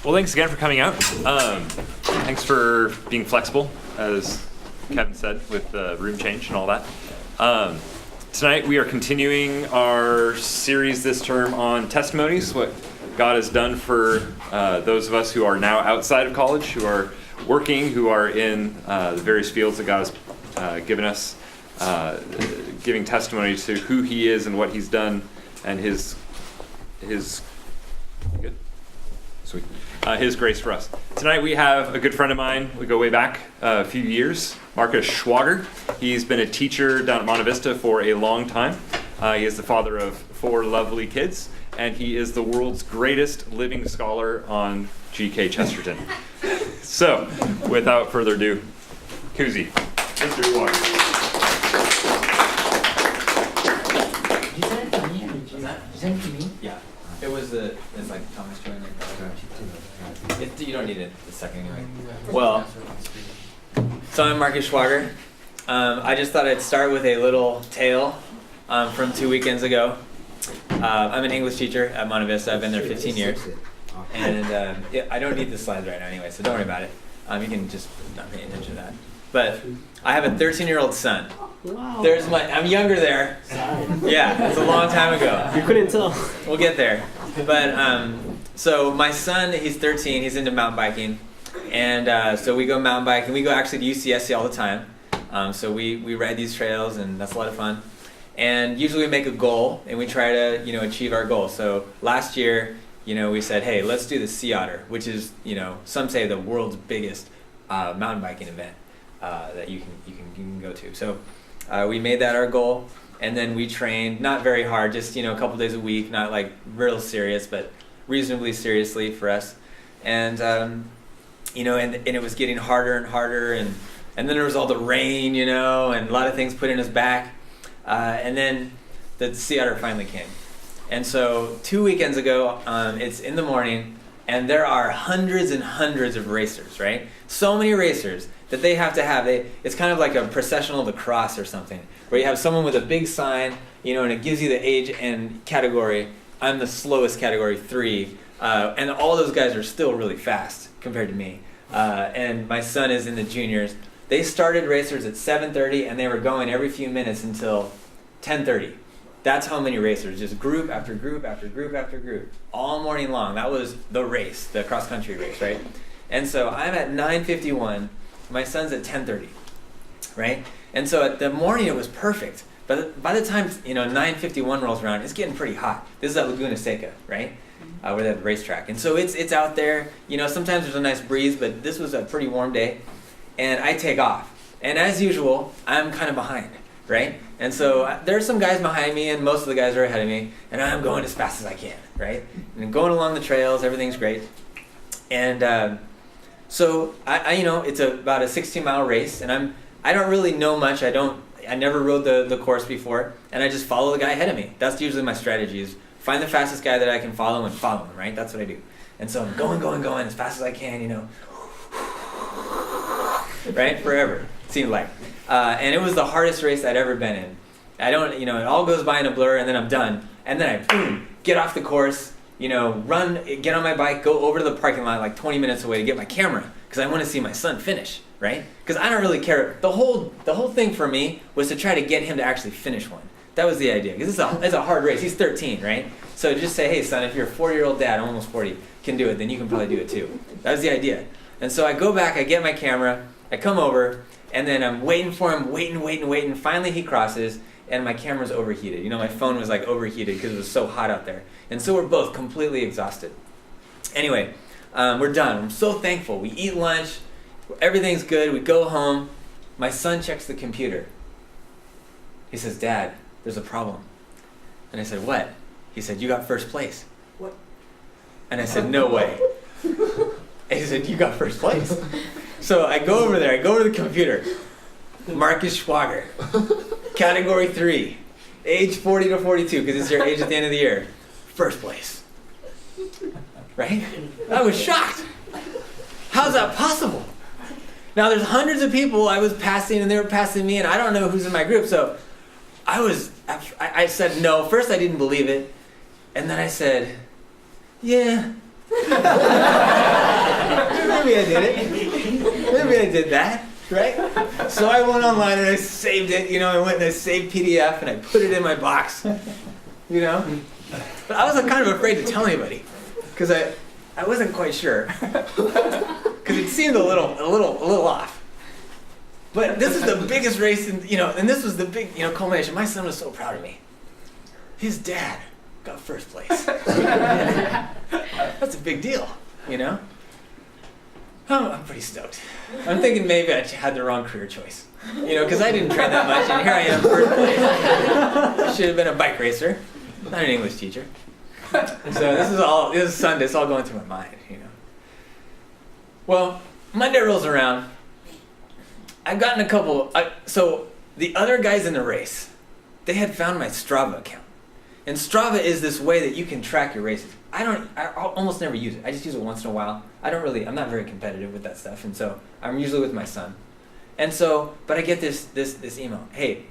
Well, thanks again for coming out. Thanks for being flexible, as Kevin said, with the room change and all that. Tonight we are continuing our series this term on testimonies, what God has done for those of us who are now outside of college, who are working, who are in the various fields that God has given us, giving testimony to who He is and what He's done and His good? Sweet. His grace for us. Tonight we have a good friend of mine. We go way back a few years, Marcus Schwager. He's been a teacher down at Monte Vista for a long time. He is the father of 4 lovely kids, and he is the world's greatest living scholar on G.K. Chesterton. So, without further ado, Koozie, Mr. Schwager. You sent it to me? You sent it to me? Yeah. It's like Thomas Joyner. You don't need it a second anyway. Well, so I'm Marcus Schwager. I just thought I'd start with a little tale from 2 weekends ago. I'm an English teacher at Monte Vista. I've been there 15 years. And I don't need the slides right now anyway, so don't worry about it. You can just not pay attention to that. But I have a 13-year-old son. Wow. I'm younger there. Sorry. Yeah, it's a long time ago. You couldn't tell. We'll get there. But so my son, he's 13. He's into mountain biking, and so we go mountain biking. We go actually to UCSC all the time. So we ride these trails, and that's a lot of fun. And usually we make a goal, and we try to achieve our goal. So last year, we said, hey, let's do the Sea Otter, which is some say the world's biggest mountain biking event that you can go to. So we made that our goal. And then we trained, not very hard, just a couple days a week, not like real serious, but reasonably seriously for us. And and it was getting harder and harder, and then there was all the rain, and a lot of things putting us back. And then the Sea Otter finally came. And so 2 weekends ago, it's in the morning, and there are hundreds and hundreds of racers, right? So many racers that they have to have. It's kind of like a processional lacrosse or something, where you have someone with a big sign, and it gives you the age and category. I'm the slowest category 3, and all those guys are still really fast compared to me. And my son is in the juniors. They started racers at 7:30, and they were going every few minutes until 10:30. That's how many racers, just group after group after group after group, all morning long. That was the race, the cross-country race, right? And so I'm at 9:51. My son's at 10:30, right? And so at the morning it was perfect. But by the time 9:51 rolls around, it's getting pretty hot. This is at Laguna Seca, right? Where they have the racetrack. And so it's out there. Sometimes there's a nice breeze, but this was a pretty warm day. And I take off. And as usual, I'm kind of behind, right? And so there's some guys behind me, and most of the guys are ahead of me. And I'm going as fast as I can, right? And going along the trails, everything's great. And so I it's about a 16-mile race, and I don't really know much. I never rode the course before, and I just follow the guy ahead of me. That's usually my strategy, is find the fastest guy that I can follow and follow him, right? That's what I do. And so I'm going as fast as I can, right? Forever, it seemed like. And it was the hardest race I'd ever been in. It all goes by in a blur, and then I'm done. And then I get off the course, run, get on my bike, go over to the parking lot like 20 minutes away to get my camera, because I want to see my son finish, right? Because I don't really care. The whole thing for me was to try to get him to actually finish one. That was the idea, because it's a hard race. He's 13, right? So just say, hey, son, if your 40-year-old dad, almost 40, can do it, then you can probably do it too. That was the idea. And so I go back, I get my camera, I come over, and then I'm waiting for him, waiting. Finally he crosses, and my camera's overheated. My phone was like overheated because it was so hot out there. And so we're both completely exhausted. Anyway, we're done. I'm so thankful. We eat lunch, everything's good, we go home. My son checks the computer. He says, Dad, there's a problem. And I said, what? He said, you got first place. What? And I said, no way. And he said, you got first place. So I go over there, I go to the computer. Marcus Schwager, category 3, age 40 to 42, because it's your age at the end of the year. First place. Right? I was shocked. How's that possible? Now there's hundreds of people I was passing, and they were passing me, and I don't know who's in my group, so I said no. First I didn't believe it. And then I said, yeah. Maybe I did it. Maybe I did that, right? So I went online and I saved it, I went and I saved PDF and I put it in my box, But I was kind of afraid to tell anybody because I wasn't quite sure. Because it seemed a little off. But this is the biggest race, and this was the big, culmination. My son was so proud of me. His dad got first place. That's a big deal, I'm pretty stoked. I'm thinking maybe I had the wrong career choice, because I didn't train that much, and here I am, first place. I should have been a bike racer, not an English teacher. So this is Sunday. It's all going through my mind, Well, Monday rolls around. I've gotten a couple. So the other guys in the race, they had found my Strava account, and Strava is this way that you can track your races. I almost never use it. I just use it once in a while. I'm not very competitive with that stuff, and so I'm usually with my son. And so, but I get this email. Hey,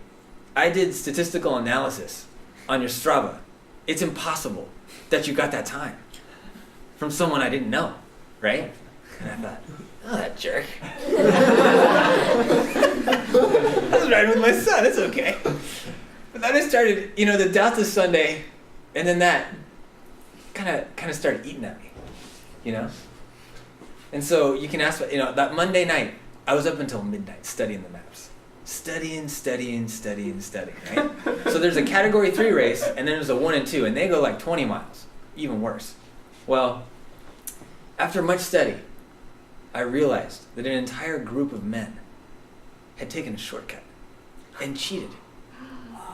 I did statistical analysis on your Strava. It's impossible that you got that time from someone I didn't know, right? And I thought, oh, that jerk. I was riding with my son. It's okay. But then I started, the doubt this Sunday, and then that kind of started eating at me, And so you can ask, that Monday night, I was up until midnight studying the maps. Studying, right? So there's a Category 3 race, and then there's a 1 and 2, and they go like 20 miles, even worse. Well, after much study, I realized that an entire group of men had taken a shortcut and cheated.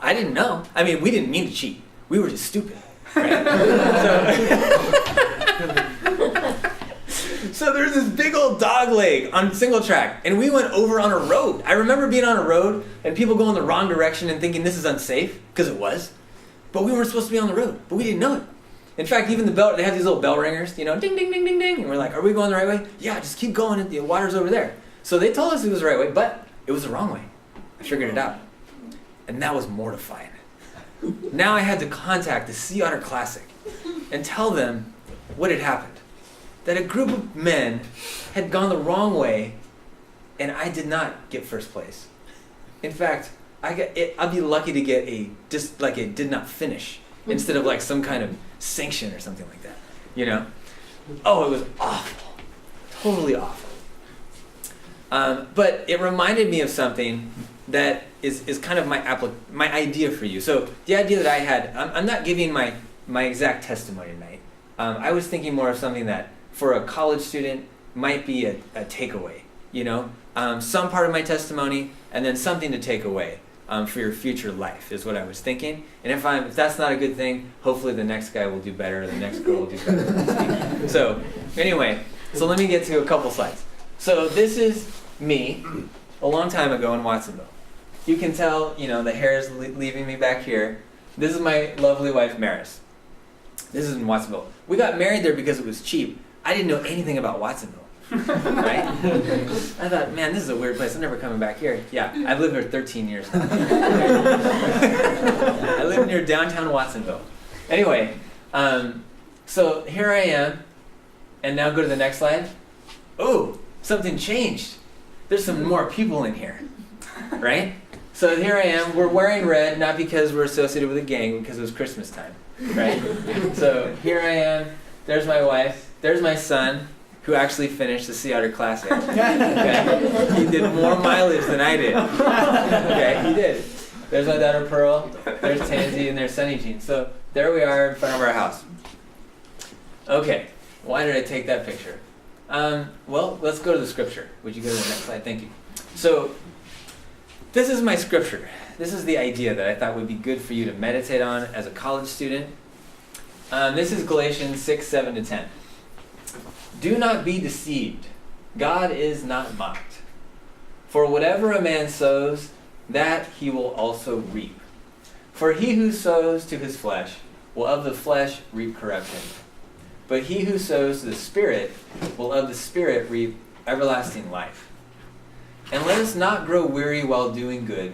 I didn't know. I mean, we didn't mean to cheat. We were just stupid. Right? So there's this big old dog leg on single track, and we went over on a road. I remember being on a road and people going the wrong direction and thinking this is unsafe, because it was. But we weren't supposed to be on the road, but we didn't know it. In fact, even they have these little bell ringers, ding, ding, ding, ding, ding. And we're like, are we going the right way? Yeah, just keep going, the water's over there. So they told us it was the right way, but it was the wrong way. I figured it out. And that was mortifying. Now I had to contact the Sea Otter Classic and tell them what had happened. That a group of men had gone the wrong way, and I did not get first place. In fact, I'd be lucky to get a did not finish instead of like some kind of sanction or something like that. Oh, it was awful, totally awful. But it reminded me of something that is kind of my idea for you. So the idea that I had, I'm not giving my exact testimony tonight. I was thinking more of something that for a college student might be a takeaway, some part of my testimony and then something to take away for your future life is what I was thinking. And if that's not a good thing, hopefully the next guy will do better, or the next girl will do better. So anyway, let me get to a couple slides. So this is me a long time ago in Watsonville. You can tell, the hair is leaving me back here. This is my lovely wife, Maris. This is in Watsonville. We got married there because it was cheap. I didn't know anything about Watsonville, right? I thought, man, this is a weird place. I'm never coming back here. Yeah, I've lived here 13 years now. I live near downtown Watsonville. Anyway, so here I am, and now go to the next slide. Oh, something changed. There's some more people in here, right? So here I am. We're wearing red, not because we're associated with a gang, because it was Christmas time, right? So here I am. There's my wife. There's my son, who actually finished the Sea Otter Classic. Okay? He did more mileage than I did. Okay, he did. There's my daughter Pearl. There's Tansy, and there's Sunny Jean. So there we are in front of our house. Okay, why did I take that picture? Well, let's go to the scripture. Would you go to the next slide? Thank you. So this is my scripture. This is the idea that I thought would be good for you to meditate on as a college student. This is Galatians 6:7-10. Do not be deceived. God is not mocked. For whatever a man sows, that he will also reap. For he who sows to his flesh will of the flesh reap corruption. But he who sows to the Spirit will of the Spirit reap everlasting life. And let us not grow weary while doing good,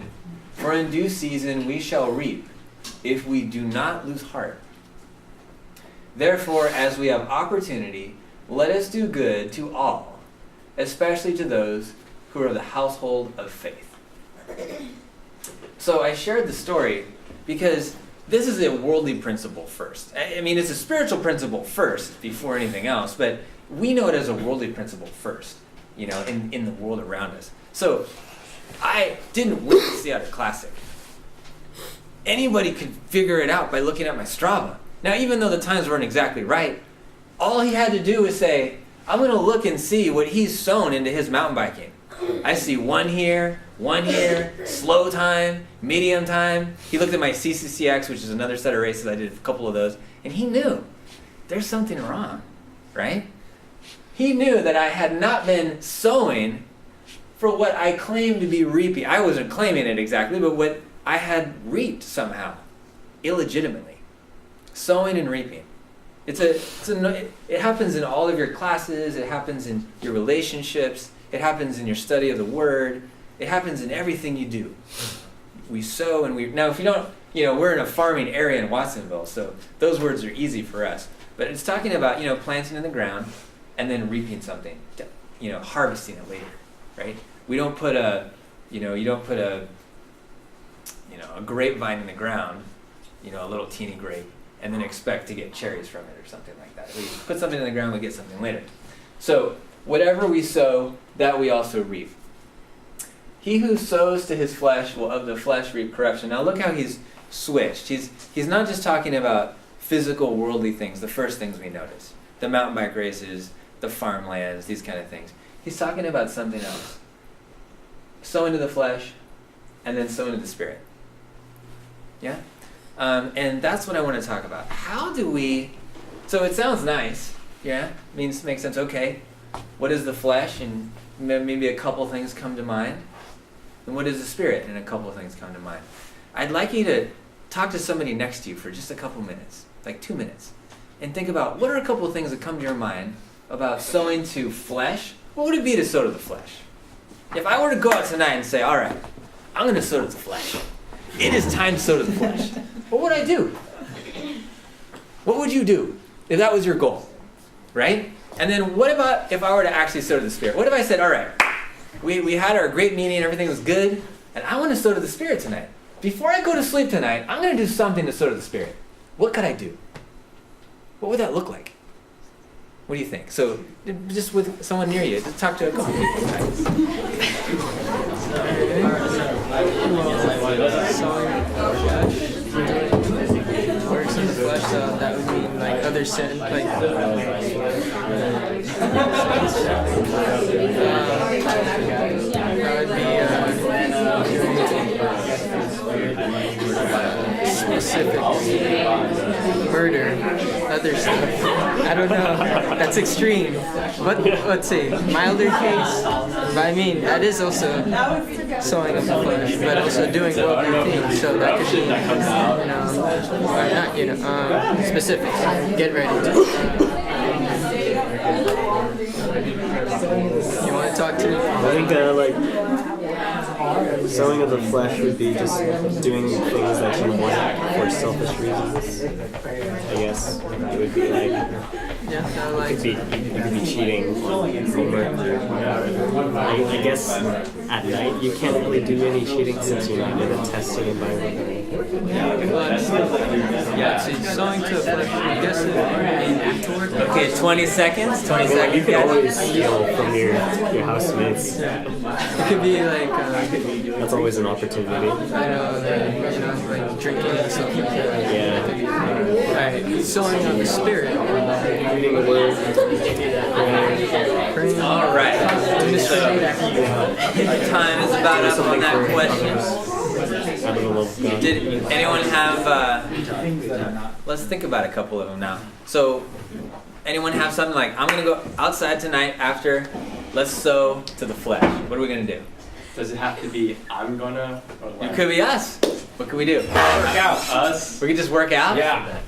For in due season we shall reap, if we do not lose heart. Therefore, as we have opportunity, let us do good to all, especially to those who are of the household of faith. So I shared the story because this is a worldly principle first. I mean, it's a spiritual principle first before anything else, but we know it as a worldly principle first, in the world around us. So I didn't wait to see out a classic. Anybody could figure it out by looking at my Strava. Now, even though the times weren't exactly right, all he had to do was say, I'm going to look and see what he's sown into his mountain biking. I see one here, slow time, medium time. He looked at my CCCX, which is another set of races. I did a couple of those. And he knew there's something wrong, right? He knew that I had not been sowing for what I claimed to be reaping. I wasn't claiming it exactly, but what I had reaped somehow, illegitimately. Sowing and reaping. It happens in all of your classes. It happens in your relationships. It happens in your study of the Word. It happens in everything you do. We sow and we... Now, if you don't... we're in a farming area in Watsonville, so those words are easy for us. But it's talking about, planting in the ground and then reaping something. Harvesting it later, right? We don't put a grapevine in the ground, a little teeny grape, and then expect to get cherries from it or something like that. We put something in the ground, we get something later. So whatever we sow, that we also reap. He who sows to his flesh will of the flesh reap corruption. Now look how he's switched. He's not just talking about physical, worldly things, the first things we notice. The mountain bike races, the farmlands, these kind of things. He's talking about something else. Sowing to the flesh, and then sowing to the Spirit. Yeah? And that's what I want to talk about. How do we... So it sounds nice, yeah? Makes sense. Okay, what is the flesh? And maybe a couple things come to mind. And what is the Spirit? And a couple things come to mind. I'd like you to talk to somebody next to you for just a couple minutes, like 2 minutes, and think about what are a couple of things that come to your mind about sowing to flesh. What would it be to sow to the flesh? If I were to go out tonight and say, all right, I'm going to sow to the flesh. It is time to sow to the flesh. What would I do? What would you do if that was your goal? Right? And then what about if I were to actually sow to the Spirit? What if I said, all right, we had our great meeting, everything was good, and I want to sow to the Spirit tonight. Before I go to sleep tonight, I'm going to do something to sow to the Spirit. What could I do? What would that look like? What do you think? So, just with someone near you, just talk to a couple people. Works in the flesh, so that would mean like other sin, like that would be specific murder, other stuff. I don't know. That's extreme. But let's say milder case. But I mean that is also sowing of the flesh, but also doing worldly things. So that could be, not specifics. Get ready. You want to talk to? I think sowing of the flesh would be just doing things that you want for selfish reasons. I guess it would be like you could be cheating from work. I guess at night you can't really do any cheating since you're not in a testing environment. So sowing to the flesh, I guess it afterwards. Okay, 20 seconds. 20 seconds. You can always steal from your housemates. It could be like That's always an opportunity. I know, like drinking and stuff like that. Yeah. Alright, sowing of the Spirit. Reading the word. Praying. All right. Time is about up on that question. Did anyone have, let's think about a couple of them now. So, anyone have something like, I'm going to go outside tonight after, let's sow to the flesh. What are we going to do? Does it have to be I'm gonna? It could be us. What can we do? Work out. Us. We can just work out? Yeah.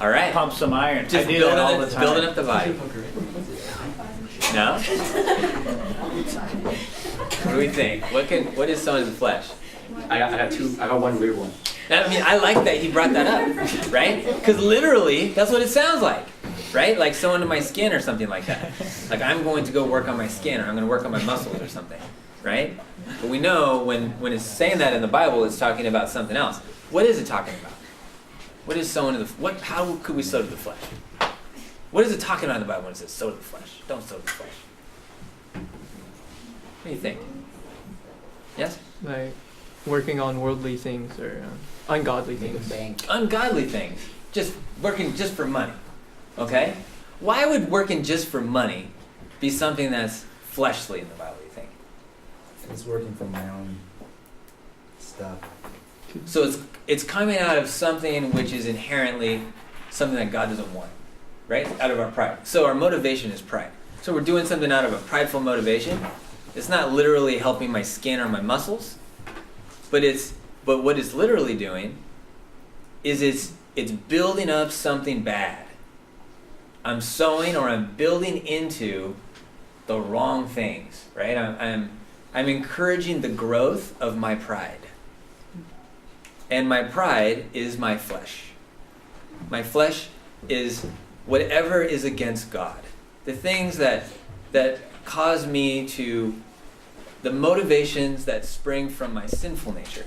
All right. Pump some iron. Just I do that all the time. building up the body. No? What do we think? What is sowing to the flesh? I got one weird one. I mean, I like that he brought that up, right? Because literally, that's what it sounds like, right? Like sewing to my skin or something like that. Like I'm going to go work on my skin, or I'm going to work on my muscles or something, right? But we know when it's saying that in the Bible, it's talking about something else. What is it talking about? What is sowing to the? How could we sow to the flesh? What is it talking about in the Bible when it says sow to the flesh? Don't sow to the flesh. What do you think? Yes? Like working on worldly things or ungodly things. Ungodly things. Just working just for money. Okay? Why would working just for money be something that's fleshly in the Bible, you think? It's working for my own stuff. So it's coming out of something which is inherently something that God doesn't want, right? Out of our pride. So our motivation is pride. So we're doing something out of a prideful motivation. It's not literally helping my skin or my muscles, but what it's literally doing is it's building up something bad. I'm sowing or I'm building into the wrong things, right? I'm encouraging the growth of my pride. And my pride is my flesh. My flesh is whatever is against God. The things that cause me to, the motivations that spring from my sinful nature.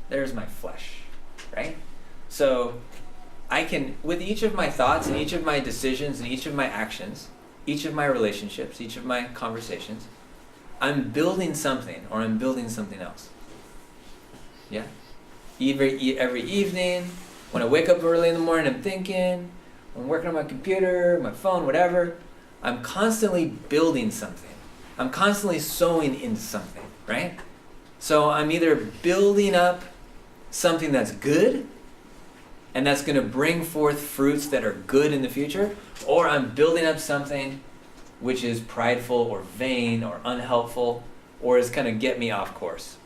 There's my flesh, right? So I can, with each of my thoughts and each of my decisions and each of my actions, each of my relationships, each of my conversations, I'm building something or I'm building something else. Yeah? Every evening, when I wake up early in the morning, I'm thinking, I'm working on my computer, my phone, whatever, I'm constantly building something. I'm constantly sowing into something, right? So I'm either building up something that's good, and that's going to bring forth fruits that are good in the future, or I'm building up something which is prideful or vain or unhelpful, or is going to get me off course.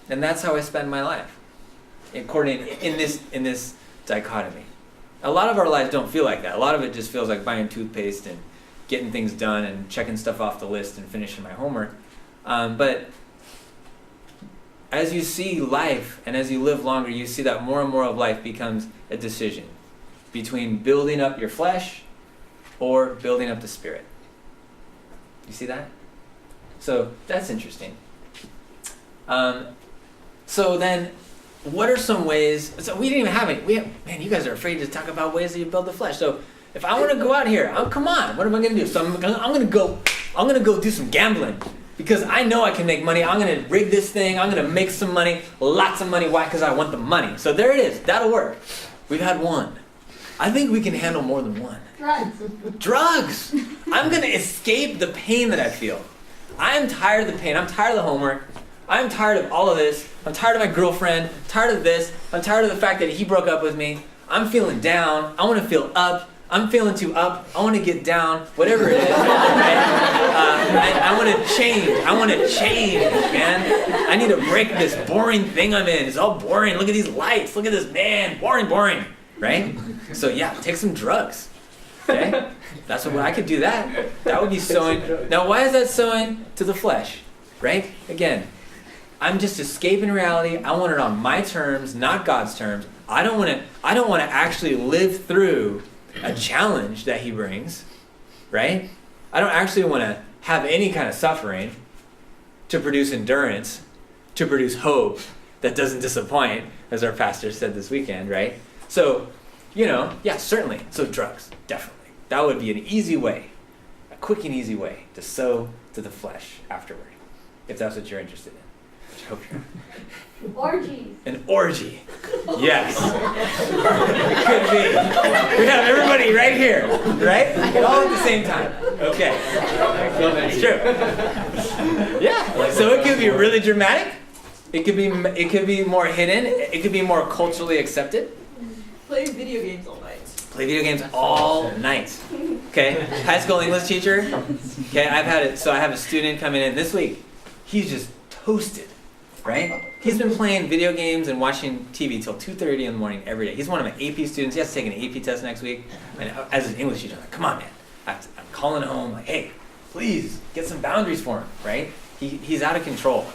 And that's how I spend my life, according in this dichotomy. A lot of our lives don't feel like that. A lot of it just feels like buying toothpaste and getting things done and checking stuff off the list and finishing my homework. But as you see life and as you live longer, you see that more and more of life becomes a decision between building up your flesh or building up the spirit. You see that? So that's interesting. So then, what are some ways? So we didn't even have it. Man, you guys are afraid to talk about ways that you build the flesh. So if I want to go out here, come on, what am I going to do? So I'm going to go do some gambling because I know I can make money. I'm going to rig this thing. I'm going to make some money, lots of money. Why? Because I want the money. So there it is. That'll work. We've had one. I think we can handle more than one. Drugs. I'm going to escape the pain that I feel. I'm tired of the pain. I'm tired of the homework. I'm tired of all of this. I'm tired of my girlfriend. I'm tired of this. I'm tired of the fact that he broke up with me. I'm feeling down. I want to feel up. I'm feeling too up. I want to get down. Whatever it is. Right? I want to change. I want to change, man. I need to break this boring thing I'm in. It's all boring. Look at these lights. Look at this man. Boring. Right? So yeah, take some drugs. Okay? That's what I could do that. That would be sowing. Now why is that sowing to the flesh? Right? Again, I'm just escaping reality. I want it on my terms, not God's terms. I don't want to actually live through a challenge that he brings, right? I don't actually want to have any kind of suffering to produce endurance, to produce hope that doesn't disappoint, as our pastor said this weekend, right? So, yeah, certainly. So drugs, definitely. That would be an easy way, a quick and easy way to sow to the flesh afterward, if that's what you're interested in. Which I hope you're. Orgies. An orgy. Yes. It could be. We have everybody right here, right? All at the same time. Okay. It's true. Yeah. So it could be really dramatic. It could be more hidden. It could be more culturally accepted. Play video games all night. Play video games all night. Okay. High school English teacher. Okay. I have a student coming in this week. He's just toasted. Right? He's been playing video games and watching TV till 2:30 in the morning every day. He's one of my AP students. He has to take an AP test next week. And as an English teacher, I'm like, come on, man. I'm calling home, like, hey, please get some boundaries for him, right? He's out of control.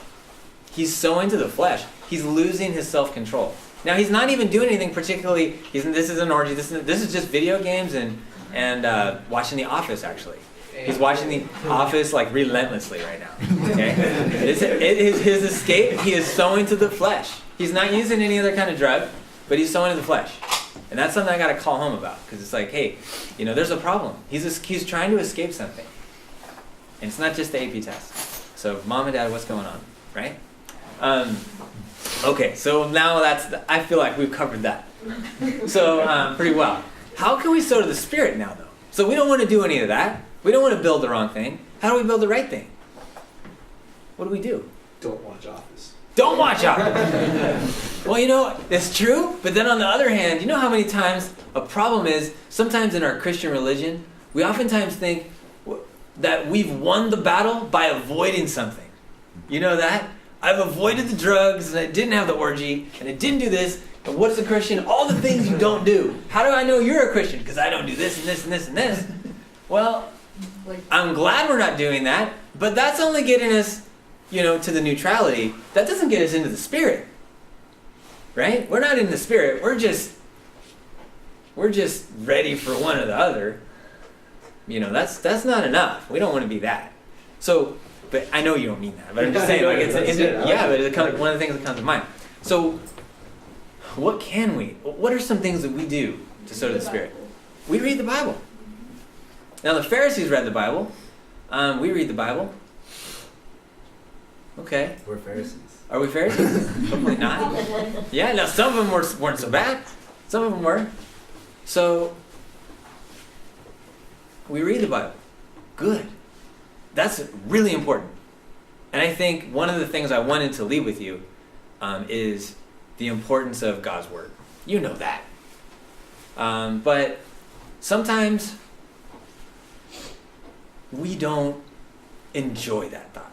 He's so into the flesh. He's losing his self-control. Now, he's not even doing anything particularly. This is an orgy. This is just video games and watching The Office, actually. He's watching The Office like relentlessly right now. Okay? It is his escape. He is so into the flesh. He's not using any other kind of drug, but he's so into the flesh. And that's something I got to call home about, because it's like, hey, there's a problem. He's trying to escape something. And it's not just the AP test. So, mom and dad, what's going on, right? Okay, so now I feel like we've covered that. So, pretty well. How can we sow to the Spirit now, though? So we don't want to do any of that. We don't want to build the wrong thing. How do we build the right thing? What do? Don't watch Office. Don't watch Office. Well, it's true. But then on the other hand, you know how many times a problem is, sometimes in our Christian religion, we oftentimes think that we've won the battle by avoiding something. You know that? I've avoided the drugs, and I didn't have the orgy, and I didn't do this. And what's a Christian? All the things you don't do. How do I know you're a Christian? Because I don't do this and this and this and this. Well, I'm glad we're not doing that, but that's only getting us, to the neutrality. That doesn't get us into the Spirit. Right? We're not in the Spirit. We're just ready for one or the other. That's not enough. We don't want to be that. So, but I know you don't mean that. But I'm just saying, but one of the things that comes to mind. So, what are some things that we do to sow to the Spirit? We read the Bible. Now, the Pharisees read the Bible. We read the Bible. Okay. We're Pharisees. Are we Pharisees? Hopefully not. Yeah, now some of them weren't so bad. Some of them were. So, we read the Bible. Good. That's really important. And I think one of the things I wanted to leave with you is the importance of God's Word. You know that. But sometimes we don't enjoy that thought.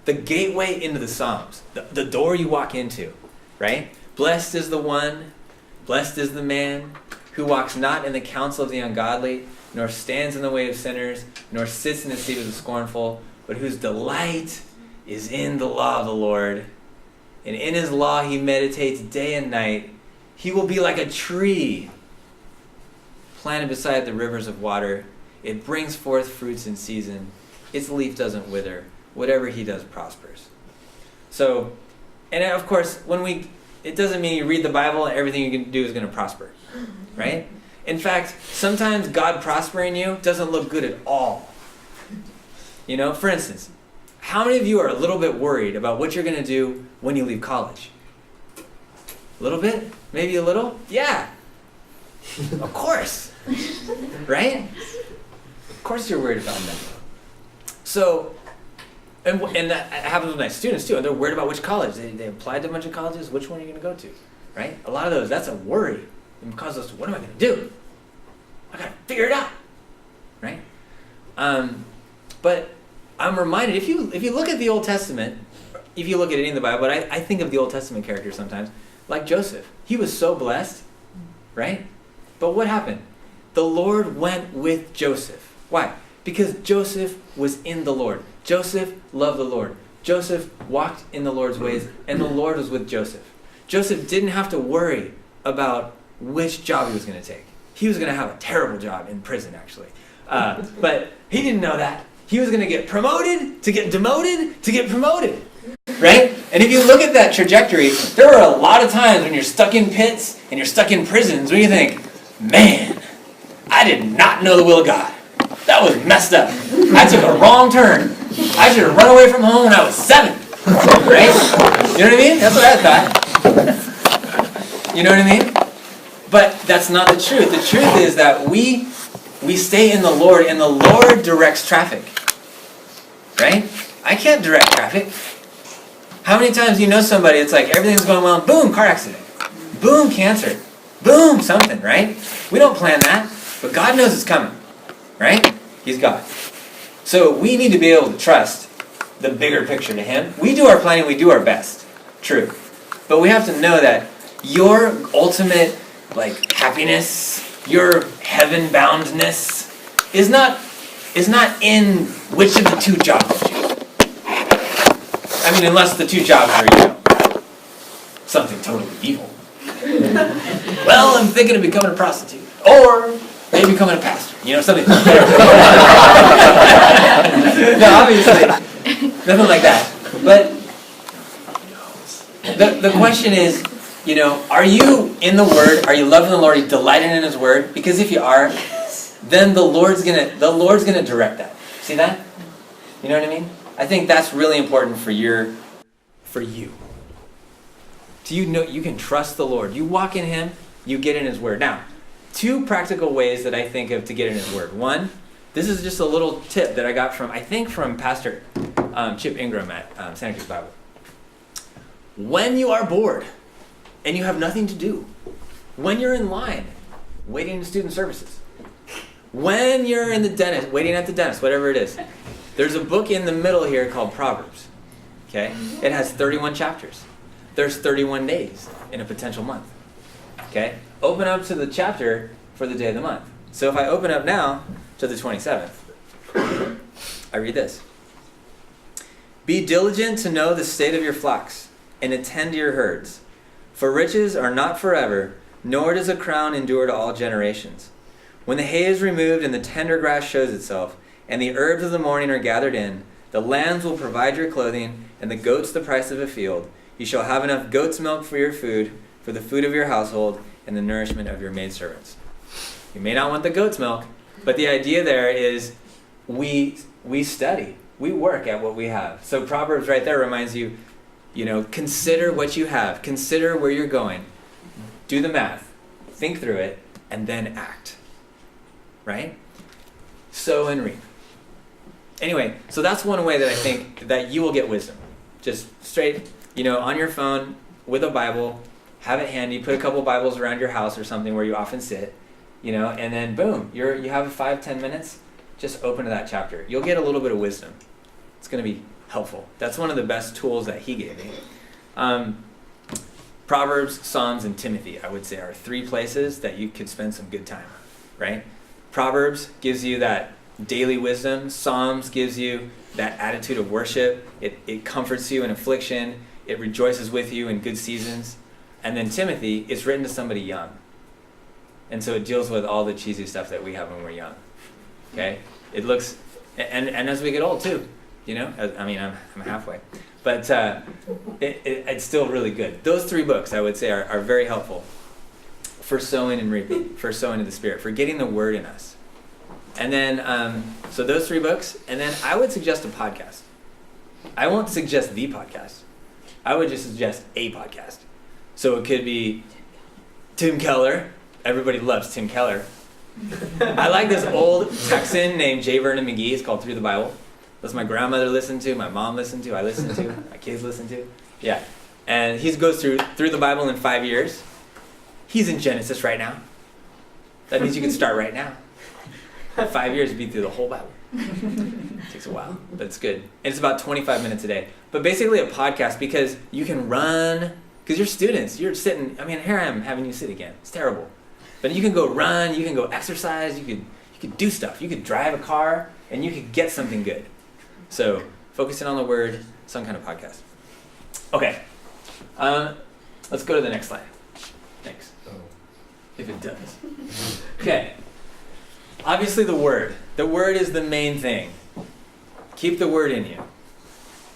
The gateway into the Psalms, the door you walk into, right? Blessed is the man who walks not in the counsel of the ungodly, nor stands in the way of sinners, nor sits in the seat of the scornful, but whose delight is in the law of the Lord. And in his law he meditates day and night. He will be like a tree planted beside the rivers of water. It brings forth fruits in season. Its leaf doesn't wither. Whatever he does prospers. So, and of course, it doesn't mean you read the Bible and everything you can do is going to prosper. Right? In fact, sometimes God prospering you doesn't look good at all. For instance, how many of you are a little bit worried about what you're going to do when you leave college? A little bit? Maybe a little? Yeah. Of course. Right? Of course you're worried about that. So, and that happens with my students too. And they're worried about which college. They applied to a bunch of colleges. Which one are you going to go to? Right? A lot of those, that's a worry. And because of what am I going to do? I got to figure it out. Right? But I'm reminded, if you look at the Old Testament, if you look at any of the Bible, but I think of the Old Testament characters sometimes, like Joseph. He was so blessed, right? But what happened? The Lord went with Joseph. Why? Because Joseph was in the Lord. Joseph loved the Lord. Joseph walked in the Lord's ways, and the Lord was with Joseph. Joseph didn't have to worry about which job he was going to take. He was going to have a terrible job in prison, actually. But he didn't know that. He was going to get promoted, to get demoted, to get promoted. Right? And if you look at that trajectory, there are a lot of times when you're stuck in pits and you're stuck in prisons where you think, man, I did not know the will of God. That was messed up. I took a wrong turn. I should have run away from home when I was 7. Right? You know what I mean? That's what I thought. You know what I mean? But that's not the truth. The truth is that we stay in the Lord, and the Lord directs traffic. Right? I can't direct traffic. How many times do you know somebody, it's like everything's going well, boom, car accident. Boom, cancer. Boom, something, right? We don't plan that, but God knows it's coming. Right? He's God. So we need to be able to trust the bigger picture to Him. We do our planning, we do our best. True. But we have to know that your ultimate happiness, your heaven-boundness is not in which of the two jobs you choose. I mean, unless the two jobs are, something totally evil. Well, I'm thinking of becoming a prostitute. Or maybe becoming a pastor. Something. No, obviously. Nothing like that. But the question is, are you in the Word? Are you loving the Lord? Are you delighting in His Word? Because if you are, then the Lord's gonna direct that. See that? You know what I mean? I think that's really important for you. Do you can trust the Lord. You walk in Him, you get in His Word. Now, 2 practical ways that I think of to get in His Word. One, this is just a little tip that I got from Pastor Chip Ingram at Santa Cruz Bible. When you are bored and you have nothing to do, when you're in line waiting in student services, when you're in the dentist, waiting at the dentist, whatever it is, there's a book in the middle here called Proverbs. Okay? It has 31 chapters. There's 31 days in a potential month. Okay? Open up to the chapter for the day of the month. So if I open up now to the 27th, I read this. Be diligent to know the state of your flocks, and attend to your herds. For riches are not forever, nor does a crown endure to all generations. When the hay is removed and the tender grass shows itself, and the herbs of the morning are gathered in, the lambs will provide your clothing, and the goats the price of a field. You shall have enough goat's milk for your food, for the food of your household, and the nourishment of your maidservants. You may not want the goat's milk, but the idea there is we study. We work at what we have. So Proverbs right there reminds you, consider what you have. Consider where you're going. Do the math. Think through it, and then act. Right? Sow and reap. Anyway, so that's one way that I think that you will get wisdom. Just straight, on your phone with a Bible, have it handy, put a couple Bibles around your house or something where you often sit, and then boom, you have 5-10 minutes, just open to that chapter. You'll get a little bit of wisdom. It's going to be helpful. That's one of the best tools that he gave me. Proverbs, Psalms, and Timothy, I would say, are 3 places that you could spend some good time, right? Proverbs gives you that daily wisdom. Psalms gives you that attitude of worship. It comforts you in affliction. It rejoices with you in good seasons. And then Timothy is written to somebody young. And so it deals with all the cheesy stuff that we have when we're young. Okay? It looks, and as we get old too, I'm halfway. But it's still really good. Those 3 books, I would say, are very helpful for sowing and reaping, for sowing in the Spirit, for getting the Word in us. And then, so those 3 books, and then I would suggest a podcast. I won't suggest the podcast. I would just suggest a podcast. So it could be Tim Keller. Everybody loves Tim Keller. I like this old Texan named J. Vernon McGee. It's called Through the Bible. That's my grandmother listened to, my mom listened to, I listened to, my kids listen to. Yeah. And he goes through the Bible in 5 years. He's in Genesis right now. That means you can start right now. 5 years, you'd be through the whole Bible. Takes a while, but it's good. And it's about 25 minutes a day. But basically a podcast, because you can run, because you're students. You're sitting, here I am having you sit again. It's terrible. But you can go run, you can go exercise, you could do stuff. You could drive a car, and you could get something good. So, focusing on the Word, some kind of podcast. Okay. Let's go to the next slide. Thanks. If it does. Okay. Obviously the Word. The Word is the main thing. Keep the Word in you.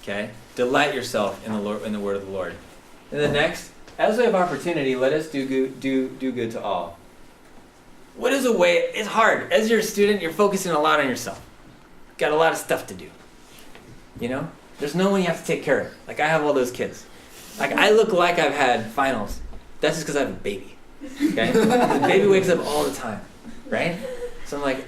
Okay? Delight yourself in the Word of the Lord. And then next, as we have opportunity, let us do good to all. What is a way? It's hard. As you're a student, you're focusing a lot on yourself. Got a lot of stuff to do. There's no one you have to take care of. Like, I have all those kids. Like, I look like I've had finals. That's just because I have a baby. Okay? The baby wakes up all the time. Right? So I'm like,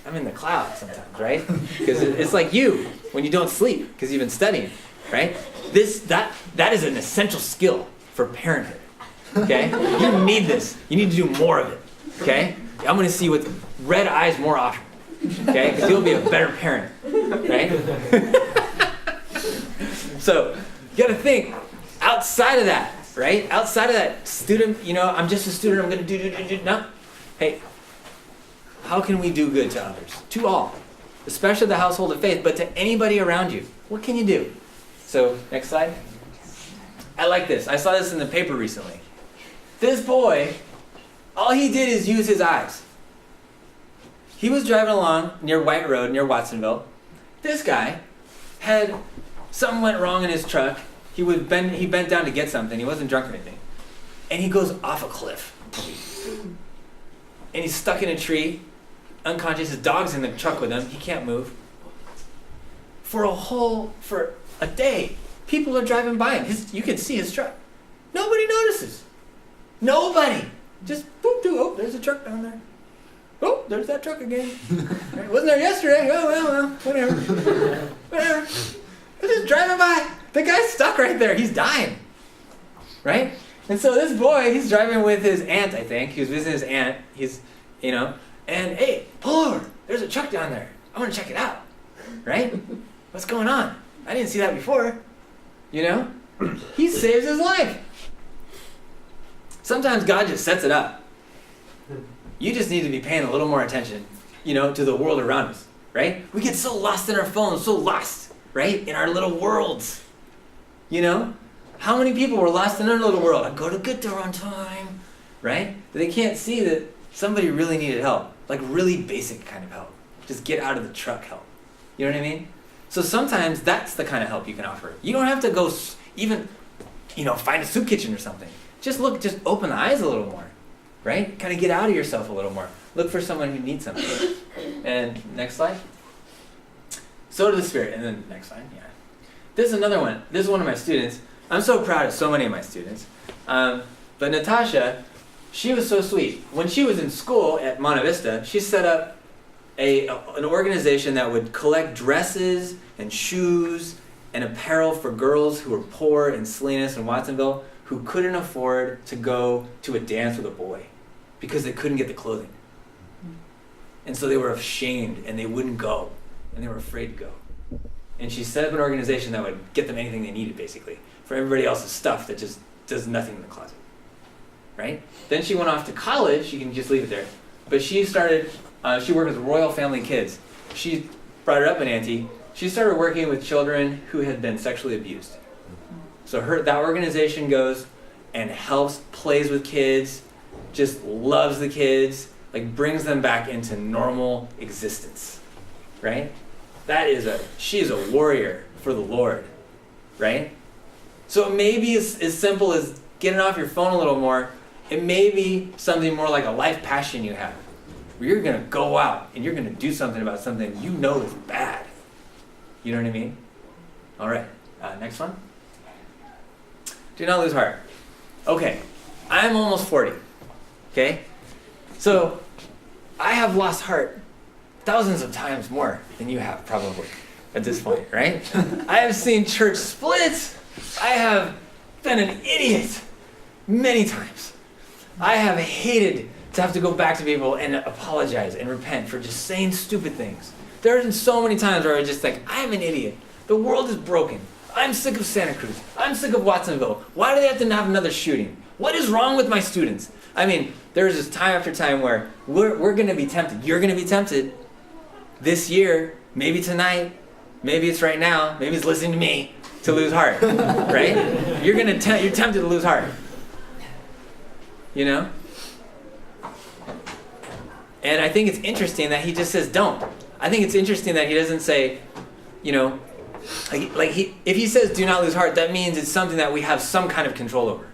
I'm in the clouds sometimes, right? Because it's like you when you don't sleep because you've been studying, right? That is an essential skill for parenthood. Okay? You need this. You need to do more of it. Okay? I'm going to see you with red eyes more often. Okay? Because you'll be a better parent. Right? So, you got to think outside of that, right? Outside of that student, I'm just a student, I'm going to do. No. Hey, how can we do good to others? To all. Especially the household of faith, but to anybody around you. What can you do? So, next slide. I like this. I saw this in the paper recently. This boy, all he did is use his eyes. He was driving along near White Road, near Watsonville. This guy had, something went wrong in his truck. He bent down to get something. He wasn't drunk or anything. And he goes off a cliff. And he's stuck in a tree, unconscious. His dog's in the truck with him. He can't move. For a day, people are driving by him. You can see his truck. Nobody notices. Nobody. Just boop, oh, there's a truck down there. Oh, there's that truck again. It wasn't there yesterday. Oh, well, whatever. Whatever. They're just driving by. The guy's stuck right there. He's dying. Right? And so this boy, he's driving with his aunt, I think. He was visiting his aunt. And hey, pull over. There's a truck down there. I want to check it out. Right? What's going on? I didn't see that before. He saves his life. Sometimes God just sets it up. You just need to be paying a little more attention, to the world around us, right? We get so lost in our phones, so lost, right? In our little worlds. How many people were lost in their little world? I go to get there on time, right? But they can't see that somebody really needed help, like really basic kind of help. Just get out of the truck help. You know what I mean? So sometimes that's the kind of help you can offer. You don't have to go even, find a soup kitchen or something. Just open the eyes a little more, right? Kind of get out of yourself a little more. Look for someone who needs something. And next slide. Sow to the Spirit. And then next slide, yeah. This is another one. This is one of my students. I'm so proud of so many of my students. But Natasha, she was so sweet. When she was in school at Monte Vista, she set up an organization that would collect dresses and shoes and apparel for girls who were poor in Salinas and Watsonville who couldn't afford to go to a dance with a boy because they couldn't get the clothing. And so they were ashamed and they wouldn't go and they were afraid to go. And she set up an organization that would get them anything they needed, basically, for everybody else's stuff that just does nothing in the closet, right? Then she went off to college. You can just leave it there. But she started, she worked with Royal Family Kids. She brought it up in Auntie. She started working with children who had been sexually abused. So that organization goes and helps, plays with kids, just loves the kids, like brings them back into normal existence, right? She is a warrior for the Lord, right? So it may be as simple as getting off your phone a little more. It may be something more like a life passion you have, where you're going to go out and you're going to do something about something you know is bad. You know what I mean? All right, next one. Do not lose heart. Okay, I'm almost 40, okay? So I have lost heart thousands of times more than you have probably at this point, right? I have seen church splits. I have been an idiot many times. I have hated to have to go back to people and apologize and repent for just saying stupid things. There have been so many times where I was just like, I'm an idiot. The world is broken. I'm sick of Santa Cruz. I'm sick of Watsonville. Why do they have to have another shooting? What is wrong with my students? I mean, there's just time after time where we're going to be tempted. You're going to be tempted this year, maybe tonight, maybe it's right now, maybe it's listening to me, to lose heart, right? You're tempted to lose heart. And I think it's interesting that he just says don't. I think it's interesting that he doesn't say, if he says do not lose heart, that means it's something that we have some kind of control over.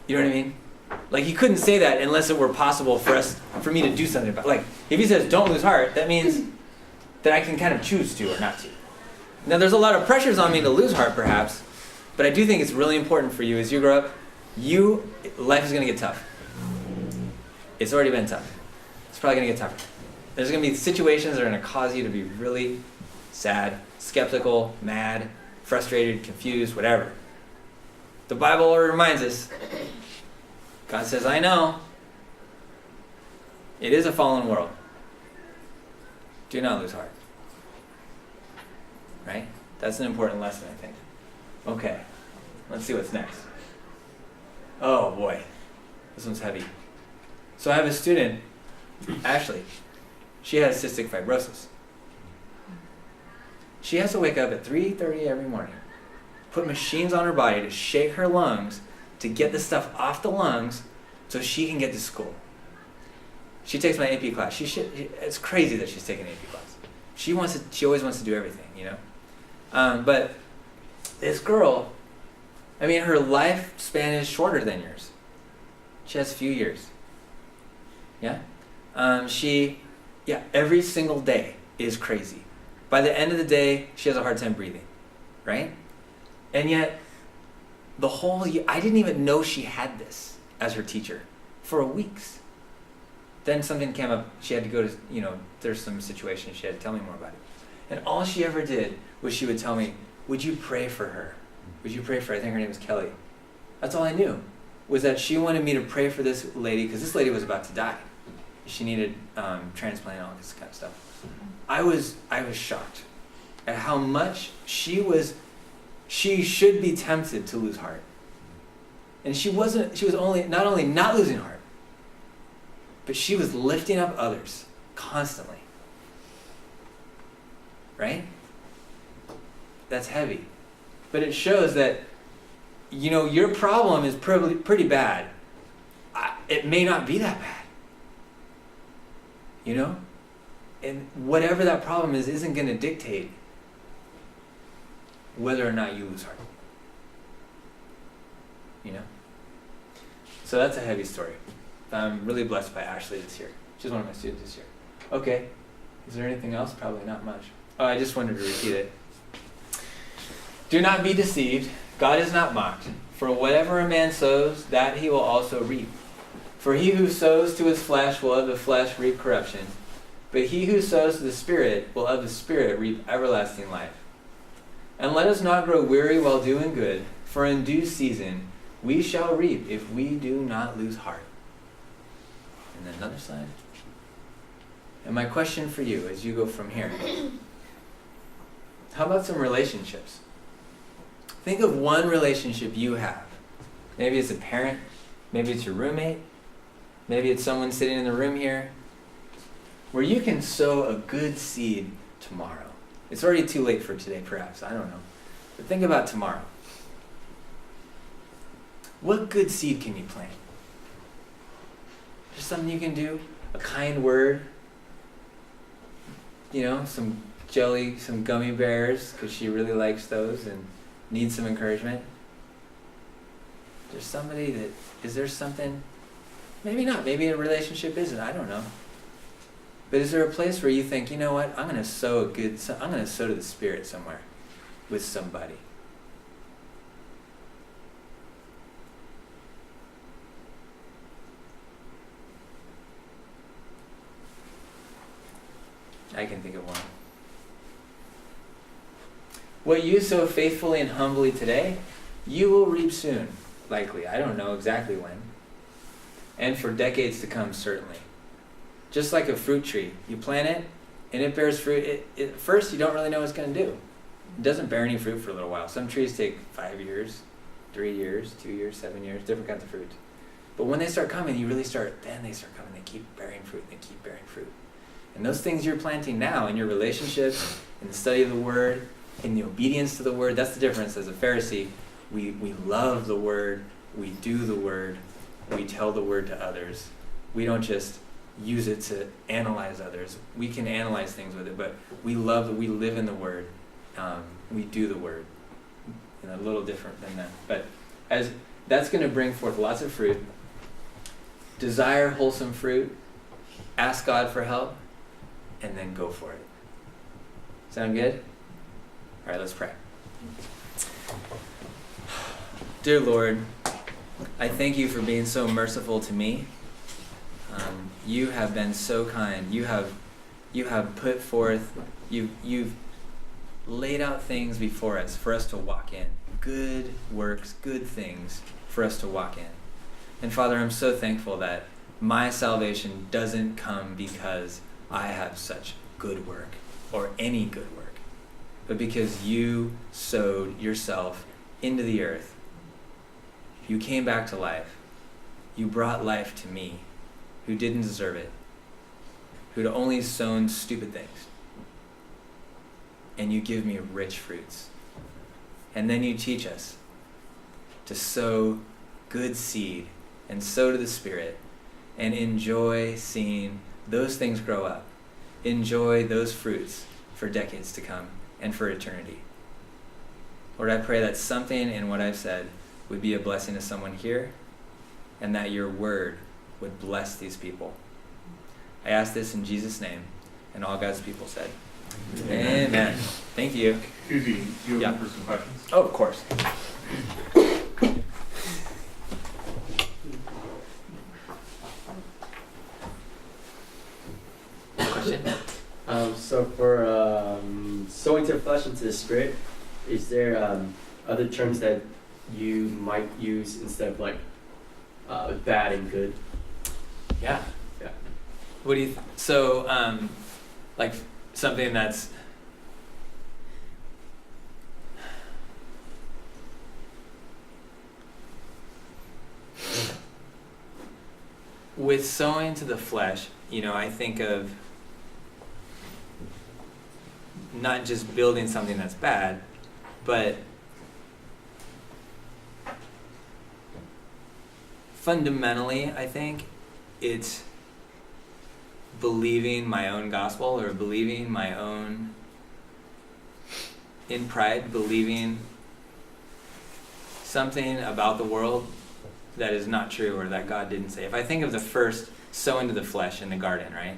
You know what I mean? Like he couldn't say that unless it were possible for me to do something about it. Like if he says don't lose heart, that means that I can kind of choose to or not to. Now there's a lot of pressures on me to lose heart perhaps, but I do think it's really important for you as you grow up. Life is going to get tough. It's already been tough. It's probably going to get tougher. There's going to be situations that are going to cause you to be really sad, skeptical, mad, frustrated, confused, whatever. The Bible already reminds us. God says, I know. It is a fallen world. Do not lose heart. Right? That's an important lesson, I think. Okay. Let's see what's next. Oh boy. This one's heavy. So I have a student, Ashley. She has cystic fibrosis. She has to wake up at 3:30 every morning put machines on her body to shake her lungs to get the stuff off the lungs so she can get to school. She takes my AP class. It's crazy that she's taking an AP class. She always wants to do everything, you know? But this girl, I mean, her lifespan is shorter than yours. She has a few years. Yeah? Every single day is crazy. By the end of the day, she has a hard time breathing, right? And yet, the whole year, I didn't even know she had this as her teacher for weeks. Then something came up, she had to go to, there's some situation, she had to tell me more about it. And all she ever did was she would tell me, would you pray for her? Would you pray for her? I think her name was Kelly. That's all I knew, was that she wanted me to pray for this lady, because this lady was about to die. She needed transplant and all this kind of stuff. I was shocked at how much she should be tempted to lose heart. And she was not only not losing heart, but she was lifting up others constantly. Right? That's heavy. But it shows that, your problem is pretty bad. It may not be that bad. And whatever that problem is isn't going to dictate whether or not you lose heart. So that's a heavy story. I'm really blessed by Ashley this year. She's one of my students this year. Okay. Is there anything else? Probably not much. Oh, I just wanted to repeat it. Do not be deceived. God is not mocked. For whatever a man sows, that he will also reap. For he who sows to his flesh will of the flesh reap corruption. But he who sows to the Spirit will of the Spirit reap everlasting life. And let us not grow weary while doing good, for in due season we shall reap if we do not lose heart. And then another side. And my question for you as you go from here, how about some relationships? Think of one relationship you have. Maybe it's a parent, maybe it's your roommate, maybe it's someone sitting in the room here, where you can sow a good seed tomorrow. It's already too late for today, perhaps. I don't know. But think about tomorrow. What good seed can you plant? There's something you can do. A kind word. Some jelly, some gummy bears, because she really likes those and needs some encouragement. Is there something? Maybe not. Maybe a relationship isn't. I don't know. But is there a place where you think, you know what, I'm going to sow to the Spirit somewhere with somebody? I can think of one. What you sow faithfully and humbly today, you will reap soon, likely. I don't know exactly when. And for decades to come, certainly. Just like a fruit tree. You plant it, and it bears fruit. At first, you don't really know what it's going to do. It doesn't bear any fruit for a little while. Some trees take 5 years, 3 years, 2 years, 7 years, different kinds of fruit. But when they start coming, they start coming. They keep bearing fruit, and they keep bearing fruit. And those things you're planting now in your relationships, in the study of the Word, in the obedience to the Word, that's the difference. As a Pharisee, we love the Word, we do the Word, we tell the Word to others. We don't just use it to analyze others. We can analyze things with it, but we live in the Word. We do the Word. A little different than that. But as that's going to bring forth lots of fruit. Desire wholesome fruit. Ask God for help. And then go for it. Sound good? All right, let's pray. Dear Lord, I thank you for being so merciful to me. You have been so kind. You have put forth, you've laid out things before us for us to walk in. Good works, good things for us to walk in. And Father, I'm so thankful that my salvation doesn't come because I have such good work or any good work, but because you sowed yourself into the earth. You came back to life. You brought life to me, who didn't deserve it, who'd only sown stupid things. And you give me rich fruits. And then you teach us to sow good seed and sow to the Spirit and enjoy seeing those things grow up. Enjoy those fruits for decades to come and for eternity. Lord, I pray that something in what I've said would be a blessing to someone here, and that your word would bless these people. I ask this in Jesus' name, and all God's people said, Amen. Thank you. Excuse me, do you Yeah. have some questions? Oh, of course. Question? So for sowing to the flesh and to the spirit, is there other terms that you might use instead of like bad and good? Yeah. Yeah. What do you? Like something that's with sowing to the flesh. I think of not just building something that's bad, but fundamentally, I think it's believing my own gospel, or believing my own, in pride, believing something about the world that is not true or that God didn't say. If I think of the first sowing to the flesh in the garden, right?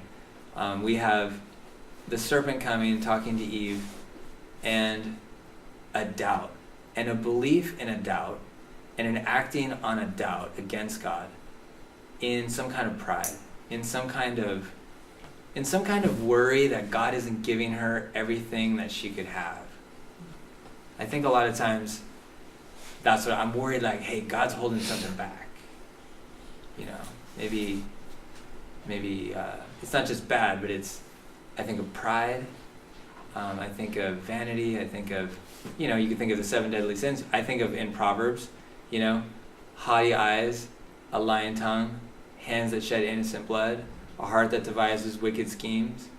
We have the serpent coming, talking to Eve, and a doubt, and a belief in a doubt, and an acting on a doubt against God in some kind of pride, in some kind of worry that God isn't giving her everything that she could have. I think a lot of times that's what I'm worried, like, hey, God's holding something back. Maybe it's not just bad, but I think of pride, I think of vanity, I think of, you can think of the 7 deadly sins. I think of in Proverbs, haughty eyes, a lying tongue, hands that shed innocent blood, a heart that devises wicked schemes,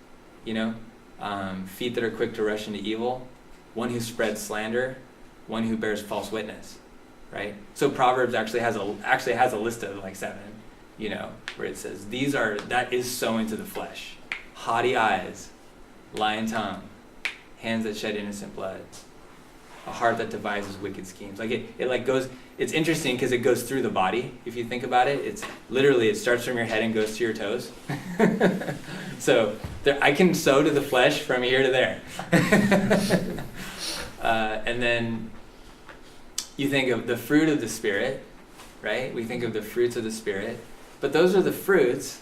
feet that are quick to rush into evil, one who spreads slander, one who bears false witness, right? So Proverbs actually has a list of like 7, where it says that is sowing to the flesh. Haughty eyes, lying tongue, hands that shed innocent blood, a heart that devises wicked schemes. Like it like goes. It's interesting because it goes through the body. If you think about it, it's literally, it starts from your head and goes to your toes. So I can sow to the flesh from here to there. And then you think of the fruit of the Spirit, right? We think of the fruits of the Spirit, but those are the fruits.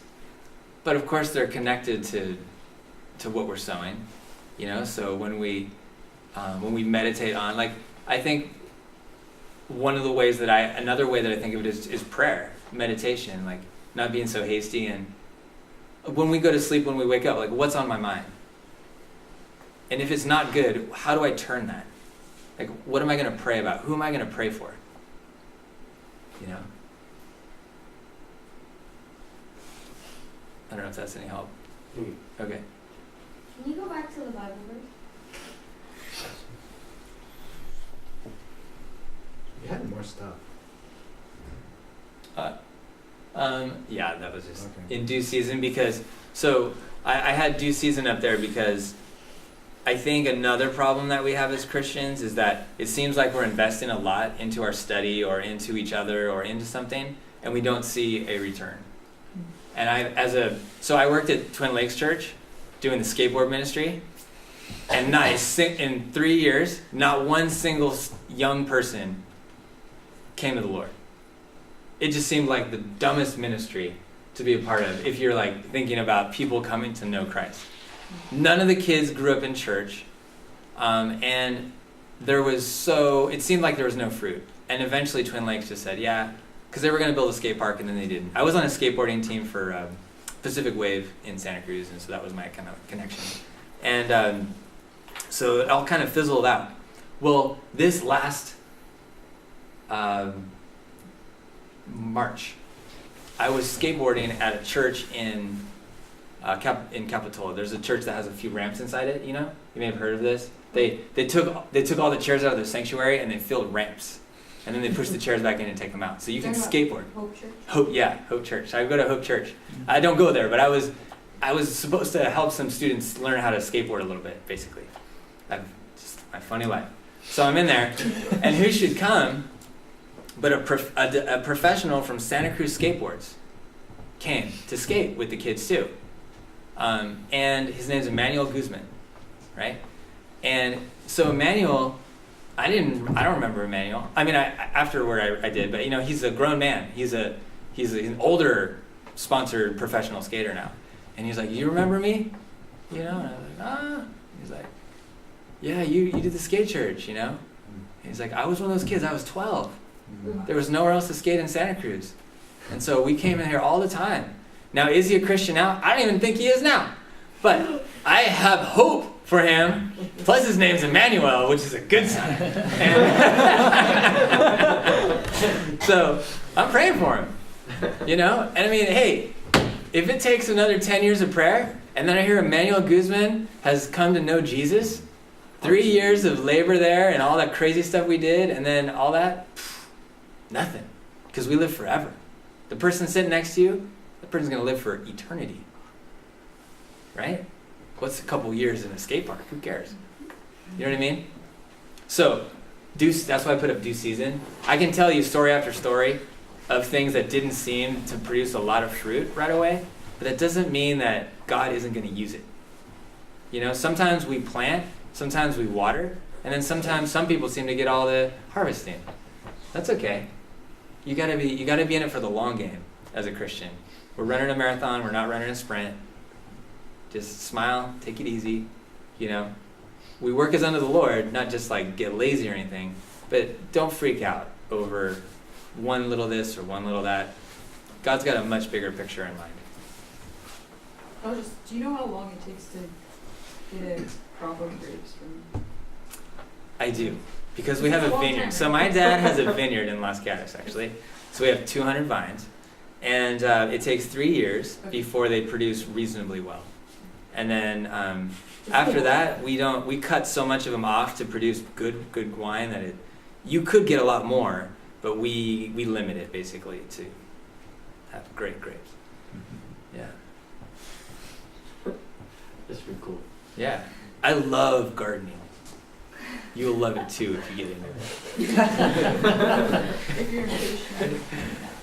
But of course, they're connected to what we're sowing, So when we meditate on, like, I think another way that I think of it is prayer, meditation, like not being so hasty. And when we go to sleep, when we wake up, like, what's on my mind? And if it's not good, how do I turn that? Like, what am I going to pray about? Who am I going to pray for? I don't know if that's any help. Okay. Can you go back to the Bible verse? You had more stuff. Yeah, that was just Okay. in due season, because I had due season up there because I think another problem that we have as Christians is that it seems like we're investing a lot into our study or into each other or into something, and we don't see a return. And I worked at Twin Lakes Church doing the skateboard ministry, and in 3 years, not one single young person came to the Lord. It just seemed like the dumbest ministry to be a part of if you're like thinking about people coming to know Christ. None of the kids grew up in church, and it seemed like there was no fruit. And eventually Twin Lakes just said, yeah, because they were going to build a skate park, and then they didn't. I was on a skateboarding team for Pacific Wave in Santa Cruz, and so that was my kind of connection. And so it all kind of fizzled out. Well, this last March, I was skateboarding at a church in Capitola. There's a church that has a few ramps inside it, You may have heard of this. They took all the chairs out of the sanctuary and they filled ramps. And then they pushed the chairs back in and take them out. So you can skateboard. Hope Church. Hope Church. I go to Hope Church. I don't go there, but I was supposed to help some students learn how to skateboard a little bit, basically. I've just my funny life. So I'm in there, and who should come but a professional from Santa Cruz Skateboards came to skate with the kids too. And his name's Emmanuel Guzman, right? And so Emmanuel, I don't remember Emmanuel. I mean, afterward I did, but he's a grown man. He's an older sponsored professional skater now. And he's like, "You remember me?" And I was like, "Ah." He's like, "Yeah, you did the skate church, And he's like, "I was one of those kids. I was 12. There was nowhere else to skate in Santa Cruz. And so we came in here all the time." Now, is he a Christian now? I don't even think he is now. But I have hope for him. Plus his name's Emmanuel, which is a good sign. So I'm praying for him. And I mean, hey, if it takes another 10 years of prayer, and then I hear Emmanuel Guzman has come to know Jesus, 3 years of labor there and all that crazy stuff we did, and then all that, nothing. Because we live forever. The person sitting next to you, that person's going to live for eternity. Right? What's a couple years in a skate park? Who cares? You know what I mean? So, that's why I put up due season. I can tell you story after story of things that didn't seem to produce a lot of fruit right away, but that doesn't mean that God isn't going to use it. Sometimes we plant, sometimes we water, and then sometimes some people seem to get all the harvesting. That's okay. You gotta be in it for the long game as a Christian. We're running a marathon, we're not running a sprint. Just smile, take it easy. We work as unto the Lord, not just like get lazy or anything, but don't freak out over one little this or one little that. God's got a much bigger picture in mind. Do you know how long it takes to get a crop of grapes from? I do, because we have a vineyard. So my dad has a vineyard in Las Gatos, actually. So we have 200 vines, and it takes 3 years before they produce reasonably well. And then after that, we cut so much of them off to produce good wine that you could get a lot more, but we limit it basically to have great grapes. Yeah. That's pretty cool. Yeah. I love gardening. You'll love it too if you get into it.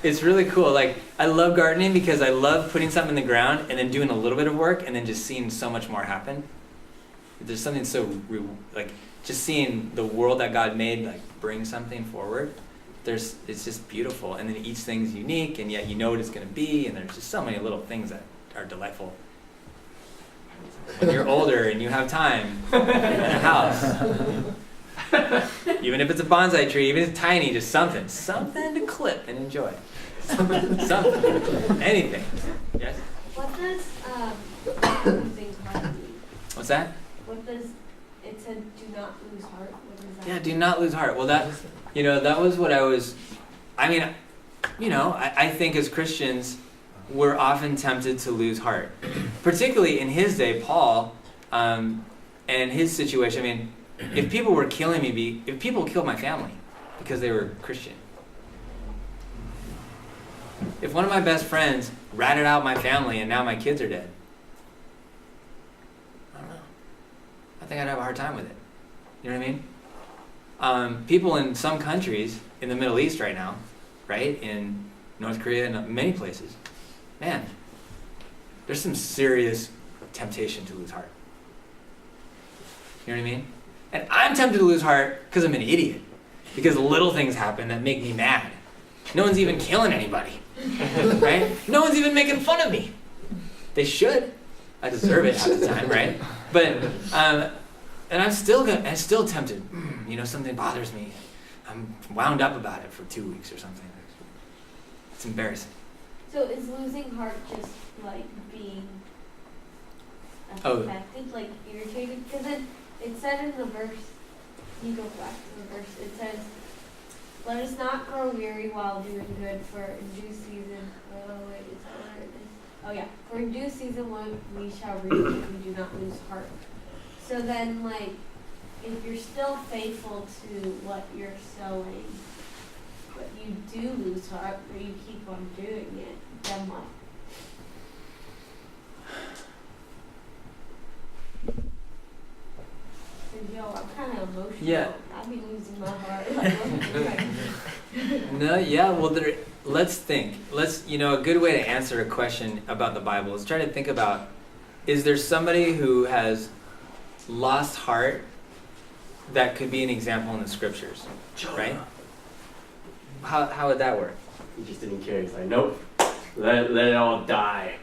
It's really cool. Like, I love gardening because I love putting something in the ground and then doing a little bit of work and then just seeing so much more happen. There's something so, just seeing the world that God made, bring something forward. It's just beautiful. And then each thing's unique, and yet you know what it's going to be, and there's just so many little things that are delightful. When you're older and you have time in a house, even if it's a bonsai tree, even if it's tiny, just something to clip and enjoy. Something, anything. Yes? What does losing heart mean? What's that? What does it said? Do not lose heart. What does that? Yeah, do not lose heart. Well, that was what I was. I mean, I think as Christians, we're often tempted to lose heart, particularly in his day, Paul, and his situation. I mean, if people were killing me, if people killed my family because they were Christian, if one of my best friends ratted out my family and now my kids are dead, I don't know. I think I'd have a hard time with it. You know what I mean? People in some countries in the Middle East right now, right, in North Korea and many places, man, there's some serious temptation to lose heart. You know what I mean? And I'm tempted to lose heart because I'm an idiot. Because little things happen that make me mad. No one's even killing anybody. Right? No one's even making fun of me. They should. I deserve it half the time, right? But, and I'm still tempted. Something bothers me. I'm wound up about it for 2 weeks or something. It's embarrassing. So is losing heart just being affected, irritated? Because it said in the verse, you go back to the verse, it says, "Let us not grow weary while doing good, for in due season," oh wait, is that where it is? Oh yeah, "For in due season we shall reap if we do not lose heart." So then, if you're still faithful to what you're sowing, but you do lose heart, but you keep on doing it, then what? Yo, I'm kind of emotional. Yeah. I'd be losing my heart. Like, what? No, yeah, well, let's think. A good way to answer a question about the Bible is try to think about, is there somebody who has lost heart that could be an example in the scriptures, right? How would that work? He just didn't care. He's like, nope, let it all die.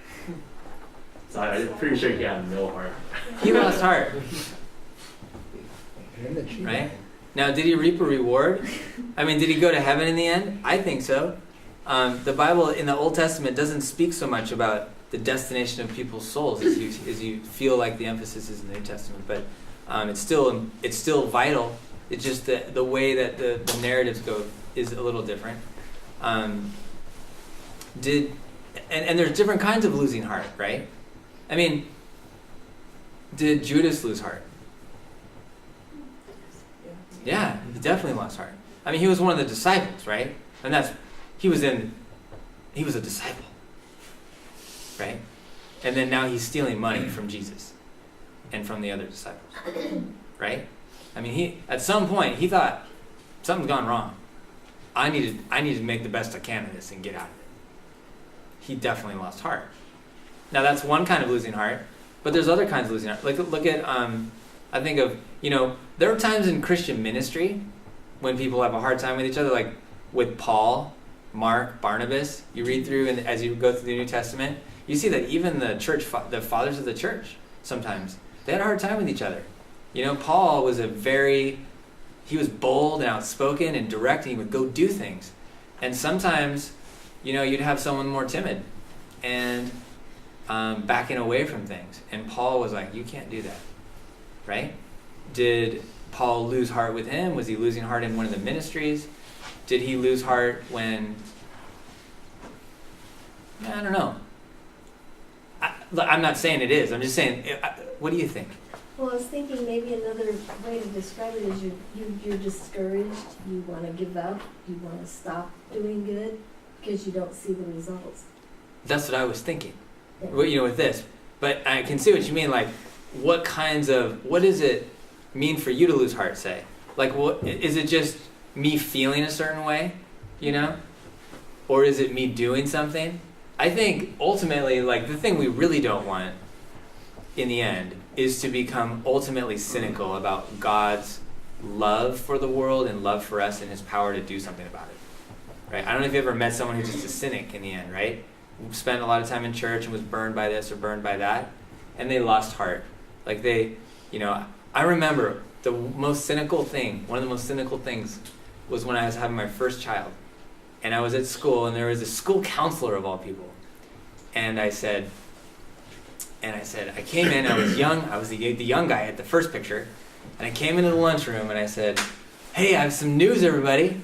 So I'm pretty sure he had no heart. He lost heart, right? Now, did he reap a reward? I mean, did he go to heaven in the end? I think so. The Bible in the Old Testament doesn't speak so much about the destination of people's souls as you feel like the emphasis is in the New Testament, but it's still vital. It's just the way that the narratives go is a little different. And there's different kinds of losing heart, right? I mean, did Judas lose heart? Yeah, he definitely lost heart. I mean, he was one of the disciples, right? And he was a disciple, right? And then now he's stealing money from Jesus and from the other disciples, right? I mean, at some point he thought something's gone wrong. I need to make the best I can of this and get out of it. He definitely lost heart. Now that's one kind of losing heart, but there's other kinds of losing heart. Like look at I think of, there are times in Christian ministry when people have a hard time with each other, like with Paul, Mark, Barnabas. You read through, and as you go through the New Testament, you see that even the church, the fathers of the church, sometimes they had a hard time with each other. Paul was he was bold and outspoken and direct, and he would go do things. And sometimes, you'd have someone more timid and backing away from things. And Paul was like, you can't do that, right? Did Paul lose heart with him? Was he losing heart in one of the ministries? Did he lose heart when... I don't know. I'm not saying it is. I'm just saying, what do you think? Well, I was thinking maybe another way to describe it is you're discouraged, you want to give up, you want to stop doing good because you don't see the results. That's what I was thinking, Yeah. with this. But I can see what you mean, like, what does it mean for you to lose heart, say? Like, what is it just me feeling a certain way, Or is it me doing something? I think ultimately, like, the thing we really don't want in the end is to become ultimately cynical about God's love for the world and love for us and his power to do something about it, right? I don't know if you ever met someone who's just a cynic in the end, right? Spent a lot of time in church and was burned by this or burned by that, and they lost heart. Like I remember one of the most cynical things was when I was having my first child, and I was at school, and there was a school counselor of all people, and I said, I came in, I was young, I was the young guy at the first picture, and I came into the lunchroom and I said, hey, I have some news, everybody.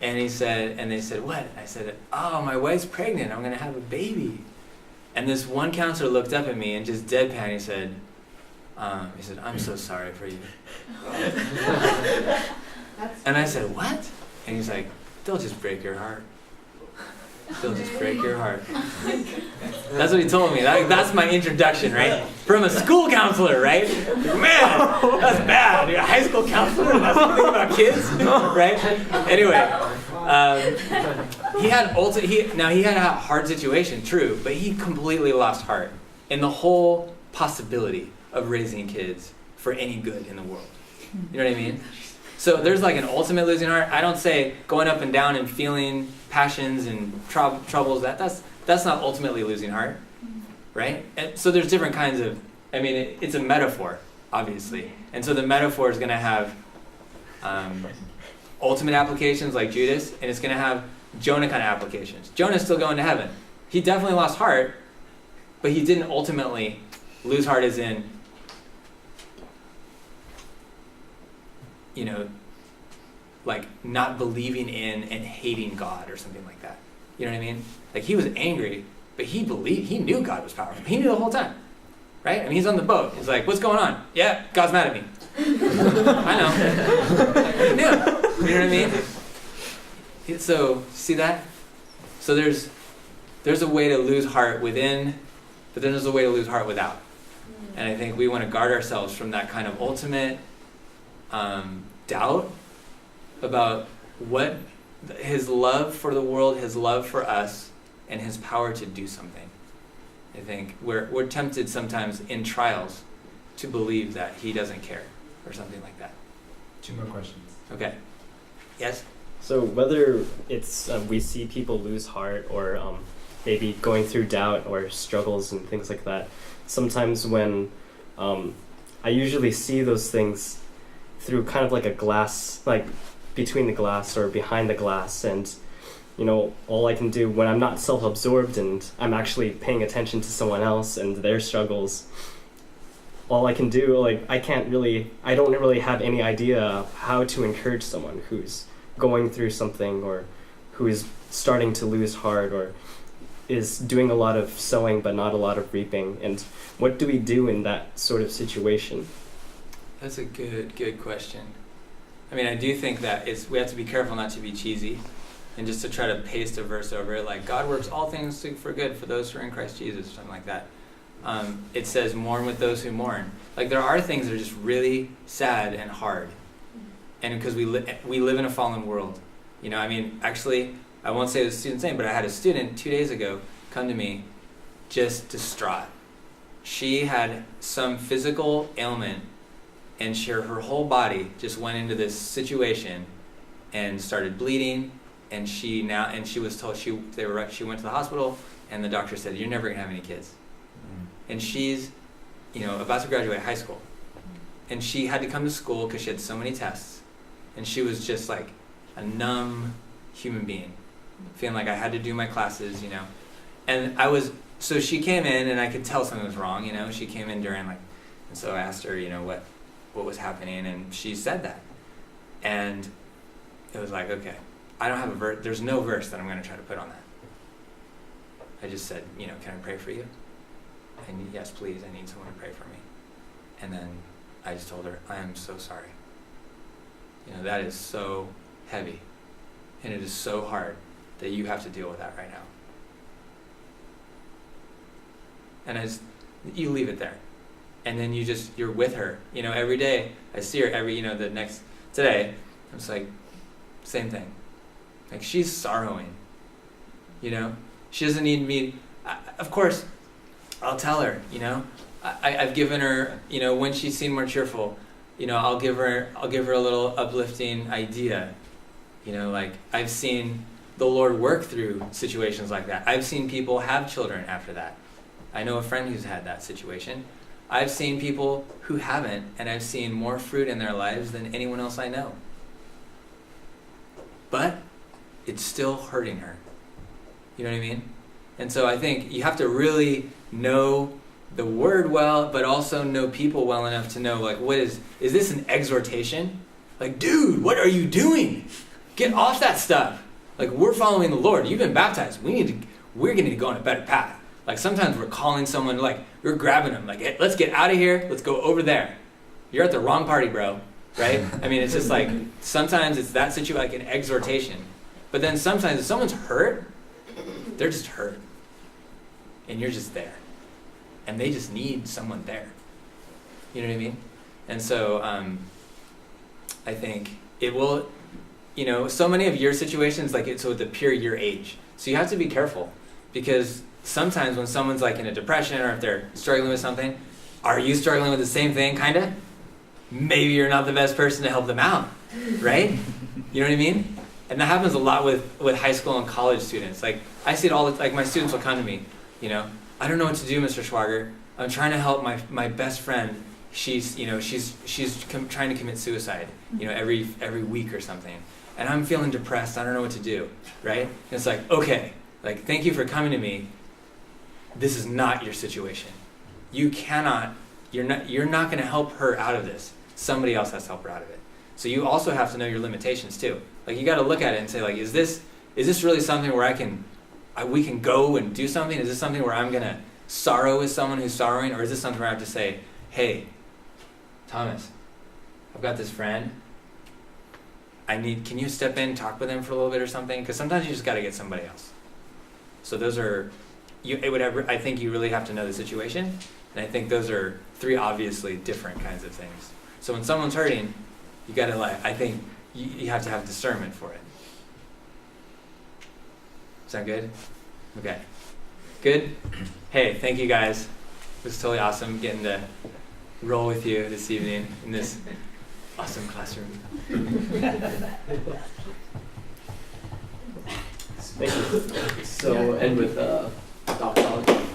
And they said, what? I said, oh, my wife's pregnant, I'm gonna have a baby. And this one counselor looked up at me and just deadpan, he said, I'm so sorry for you. And I said, what? And he's like, they'll just break your heart. They'll just break your heart. That's what he told me. That's my introduction, right? From a school counselor, right? Man, that's bad. You're a high school counselor, that's the thing about kids, right? Anyway, he had a hard situation, true, but he completely lost heart in the whole possibility of raising kids for any good in the world. You know what I mean? So there's like an ultimate losing heart. I don't say going up and down and feeling passions and troubles. That's not ultimately losing heart, right? And so there's different kinds of. It's a metaphor, obviously, and so the metaphor is going to have ultimate applications like Judas, and it's going to have Jonah kind of applications. Jonah's still going to heaven. He definitely lost heart, but he didn't ultimately lose heart, as in, like not believing in and hating God or something like that. You know what I mean? Like he was angry, but he knew God was powerful. He knew the whole time, right? He's on the boat. He's like, what's going on? Yeah, God's mad at me. I know. You know what I mean? So, see that? So there's a way to lose heart within, but then there's a way to lose heart without. And I think we want to guard ourselves from that kind of ultimate doubt about what his love for the world, his love for us, and his power to do something. I think we're tempted sometimes in trials to believe that he doesn't care or something like that. 2 more questions. Okay. Yes? So whether it's we see people lose heart or maybe going through doubt or struggles and things like that, sometimes when I usually see those things through kind of like a glass, like between the glass or behind the glass, and all I can do when I'm not self-absorbed and I'm actually paying attention to someone else and their struggles, all I can do, I don't really have any idea of how to encourage someone who's going through something or who is starting to lose heart or is doing a lot of sowing but not a lot of reaping. And what do we do in that sort of situation? That's a good question. I mean, I do think that we have to be careful not to be cheesy and just to try to paste a verse over it, like God works all things for good for those who are in Christ Jesus, or something like that. It says mourn with those who mourn. Like there are things that are just really sad and hard. And because we live in a fallen world. I mean, actually, I won't say the student's name, but I had a student 2 days ago come to me just distraught. She had some physical ailment, and her whole body just went into this situation and started bleeding. And she was told she went to the hospital, and the doctor said, "You're never gonna have any kids." And she's, about to graduate high school, and she had to come to school because she had so many tests, and she was just like a numb human being, feeling like I had to do my classes, And so she came in, and I could tell something was wrong, She came in during and so I asked her, what was happening, and she said that, and it was like, okay, I don't have a verse. There's no verse that I'm going to try to put on that. I just said, can I pray for you? And yes, please, I need someone to pray for me. And then I just told her, I am so sorry. That is so heavy. And it is so hard that you have to deal with that right now. And you leave it there. And then you're with her. Every day, I see her today, I'm just like, same thing. Like she's sorrowing. She doesn't need me. Of course, I'll tell her, I've given her, when she seemed more cheerful, I'll give her a little uplifting idea. I've seen the Lord work through situations like that. I've seen people have children after that. I know a friend who's had that situation. I've seen people who haven't, and I've seen more fruit in their lives than anyone else I know. But it's still hurting her. You know what I mean? And so I think you have to really know the word well, but also know people well enough to know, is this an exhortation? Dude, what are you doing? Get off that stuff. We're following the Lord. You've been baptized. We're going to need to go on a better path. Sometimes we're calling someone, we're grabbing them, hey, let's get out of here. Let's go over there. You're at the wrong party, bro. Right? I mean, it's just sometimes it's that situation, like an exhortation. But then sometimes if someone's hurt, they're just hurt. And you're just there. And they just need someone there. You know what I mean? And so I think it will, so many of your situations, it's with the pure your age. So you have to be careful. Because sometimes when someone's in a depression or if they're struggling with something, are you struggling with the same thing, kind of? Maybe you're not the best person to help them out, right? You know what I mean? And that happens a lot with high school and college students. I see it all, my students will come to me, I don't know what to do, Mr. Schwager. I'm trying to help my best friend. She's trying to commit suicide, every week or something. And I'm feeling depressed. I don't know what to do, right? And it's okay, thank you for coming to me. This is not your situation. You're not going to help her out of this. Somebody else has to help her out of it. So you also have to know your limitations too. You got to look at it and say, is this really something where we can go and do something? Is this something where I'm going to sorrow with someone who's sorrowing? Or is this something where I have to say, hey, Thomas, I've got this friend. Can you step in, talk with him for a little bit or something? Because sometimes you just got to get somebody else. So those are, I think you really have to know the situation. And I think those are 3 obviously different kinds of things. So when someone's hurting, you got to I think you have to have discernment for it. Sound good? Okay. Good? Hey, thank you guys. It was totally awesome getting to roll with you this evening in this awesome classroom. Thank you. So end with doxology.